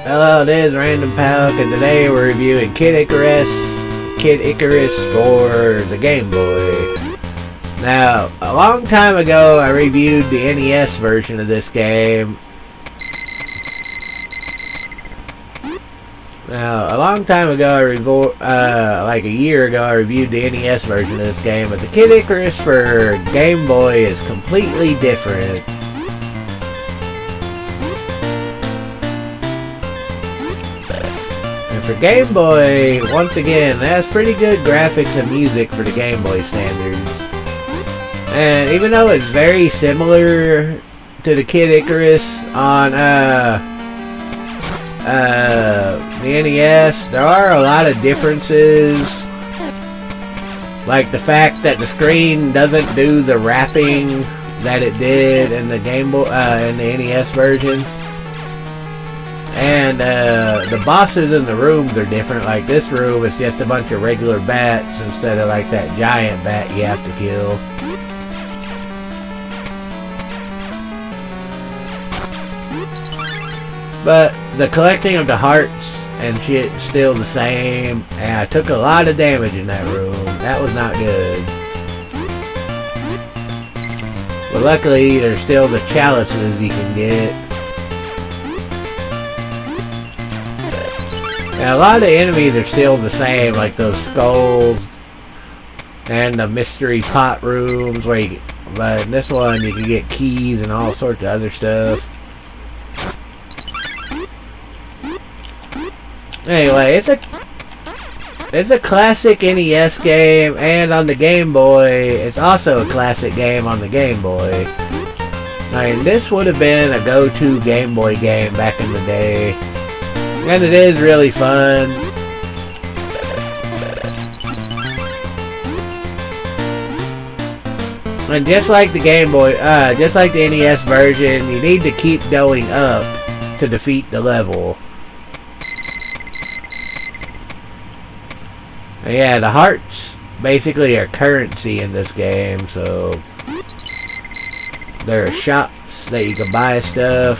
Hello, this is Random Palk, and today we're reviewing Kid Icarus for the Game Boy. Now, a long time ago, I reviewed the NES version of this game. Now, a long time ago, like a year ago, I reviewed the NES version of this game, but the Kid Icarus for Game Boy is completely different. And for Game Boy, once again, it has pretty good graphics and music for the Game Boy standards. And even though it's very similar to the Kid Icarus on the NES, there are a lot of differences, like the fact that the screen doesn't do the wrapping that it did in the Game Boy in the NES version, and the bosses in the rooms are different. Like this room is just a bunch of regular bats instead of like that giant bat you have to kill. But the collecting of the hearts and shit is still the same, and I took a lot of damage in that room. That was not good. But luckily, there's still the chalices you can get. And a lot of the enemies are still the same, like those skulls and the mystery pot rooms where you, but in this one you can get keys and all sorts of other stuff. Anyway, it's a classic NES game, and on the Game Boy, it's also a classic game on the Game Boy. I mean, this would have been a go-to Game Boy game back in the day, and it is really fun. And just like the Game Boy, just like the NES version, you need to keep going up to defeat the level. Yeah, the hearts basically are currency in this game, so there are shops that you can buy stuff.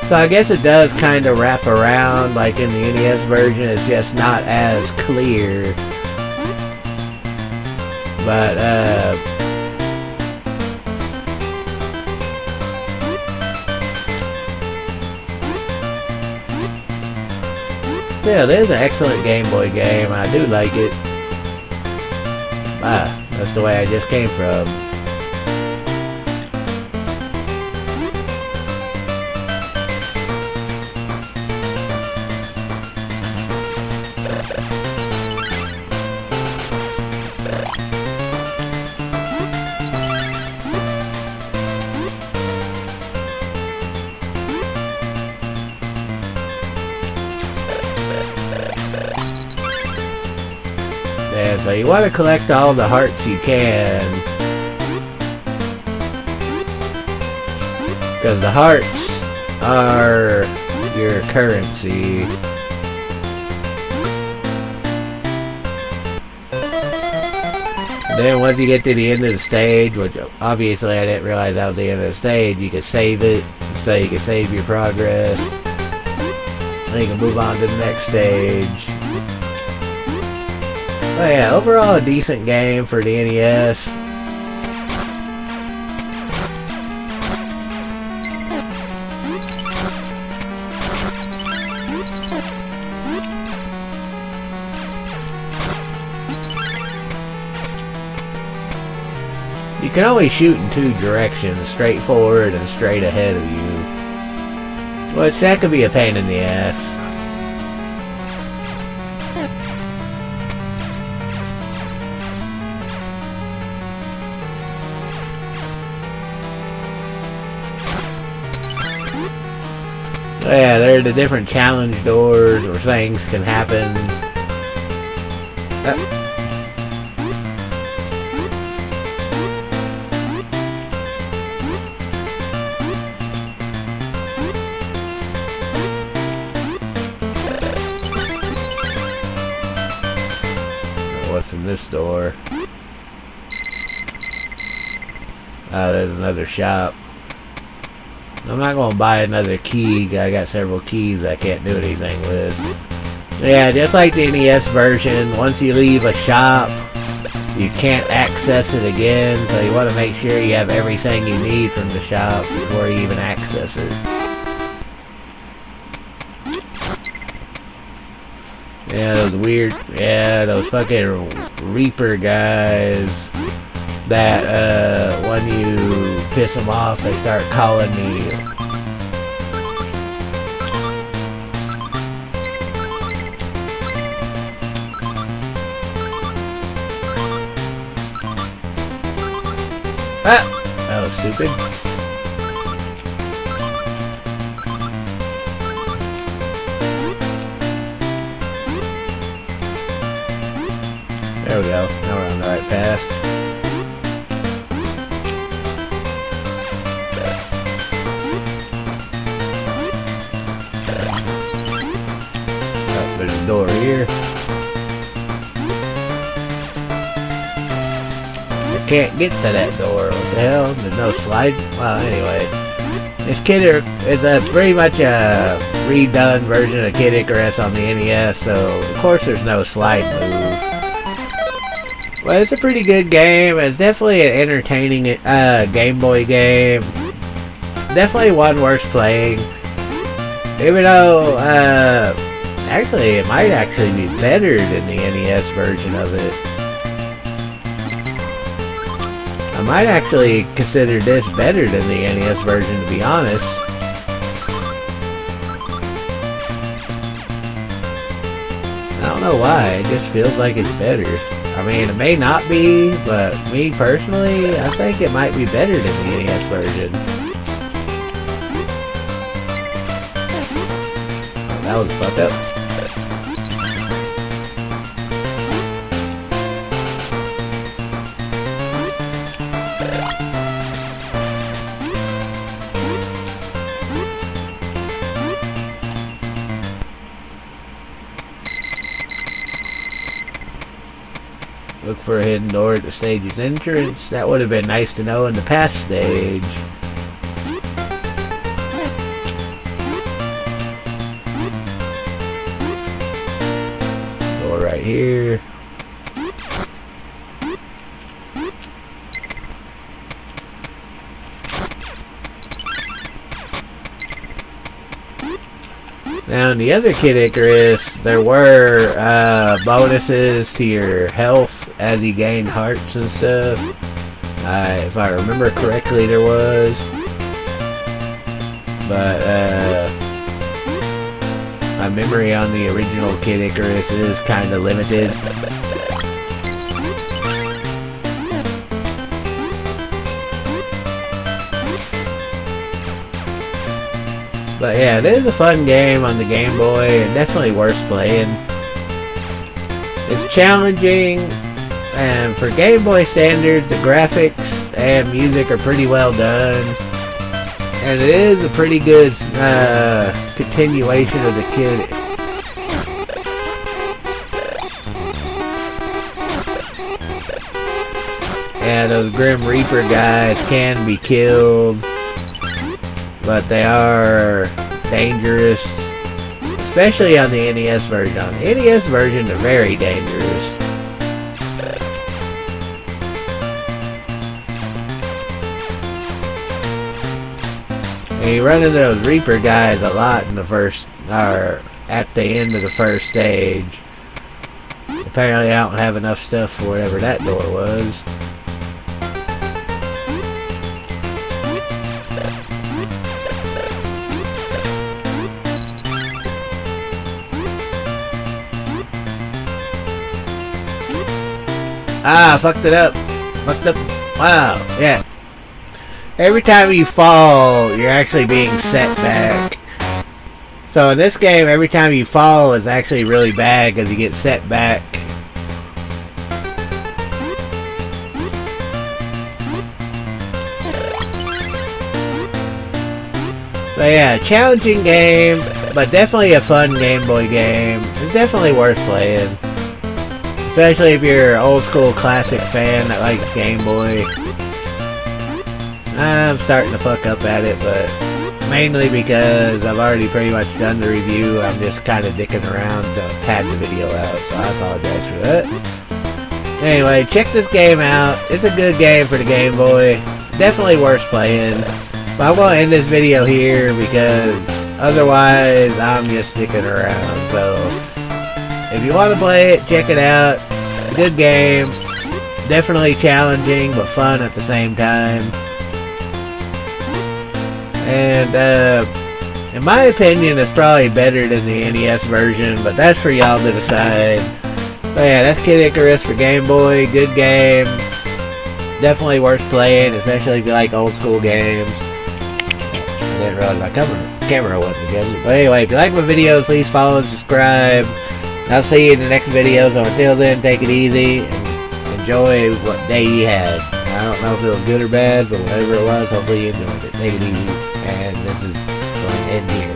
So I guess it does kind of wrap around like in the NES version. It's just not as clear. But yeah, it is an excellent Game Boy game. I do like it. That's the way I just came from. Yeah, so you want to collect all the hearts you can, because the hearts are your currency. And then once you get to the end of the stage, which obviously I didn't realize that was the end of the stage, you can save it, so you can save your progress, and you can move on to the next stage. Oh yeah, overall a decent game for the NES. You can only shoot in two directions, straight forward and straight ahead of you, which that could be a pain in the ass. Yeah, there are the different challenge doors where things can happen. What's in this door? Oh, there's another shop. I'm not going to buy another key. I got several keys I can't do anything with. Yeah, just like the NES version, once you leave a shop, you can't access it again, so you want to make sure you have everything you need from the shop before you even access it. Yeah, those fucking Reaper guys that, when you piss them off, they start calling me. Ah! That was stupid. There we go. Now we're on the right path. Oh, there's a door here. Can't get to that door. What the hell? There's no slide. Well, anyway, this Kid is pretty much a redone version of Kid Icarus on the NES, so of course there's no slide move. But it's a pretty good game. It's definitely an entertaining Game Boy game. Definitely one worth playing. Even though, actually, it might actually be better than the NES version of it. I might actually consider this better than the NES version, to be honest. I don't know why, it just feels like it's better. I mean, it may not be, but me personally, I think it might be better than the NES version. Oh, that was fucked up. Look for a hidden door at the stage's entrance. That would have been nice to know in the past stage. Door right here. Now in the other Kid Icarus, there were bonuses to your health as you gained hearts and stuff. If I remember correctly, there was. But my memory on the original Kid Icarus is kind of limited. But yeah, it is a fun game on the Game Boy and definitely worth playing. It's challenging, and for Game Boy standards, the graphics and music are pretty well done. And it is a pretty good continuation of the Kid. Yeah, those Grim Reaper guys can be killed, but they are dangerous, especially on the NES version. On the NES version, they're very dangerous. And you run into those Reaper guys a lot in the first, or at the end of the first stage. Apparently I don't have enough stuff for whatever that door was. Ah, fucked it up. Fucked up. Wow, yeah. Every time you fall, you're actually being set back. So in this game, every time you fall is actually really bad because you get set back. But yeah, challenging game, but definitely a fun Game Boy game. It's definitely worth playing. Especially if you're an old school classic fan that likes Game Boy. I'm starting to fuck up at it, but mainly because I've already pretty much done the review. I'm just kind of dicking around to pad the video out, so I apologize for that. Anyway, check this game out. It's a good game for the Game Boy. Definitely worth playing. But I'm going to end this video here because otherwise I'm just sticking around. So if you want to play it, check it out. Good game. Definitely challenging but fun at the same time. And in my opinion, it's probably better than the NES version, but that's for y'all to decide. But yeah, that's Kid Icarus for Game Boy. Good game. Definitely worth playing, especially if you like old school games. I didn't realize my camera wasn't together. But anyway, if you like my videos, please follow and subscribe. I'll see you in the next video. So until then, take it easy and enjoy what day you had. I don't know if it was good or bad, but whatever it was, hopefully you enjoyed it. Take it easy. And this is going to end here.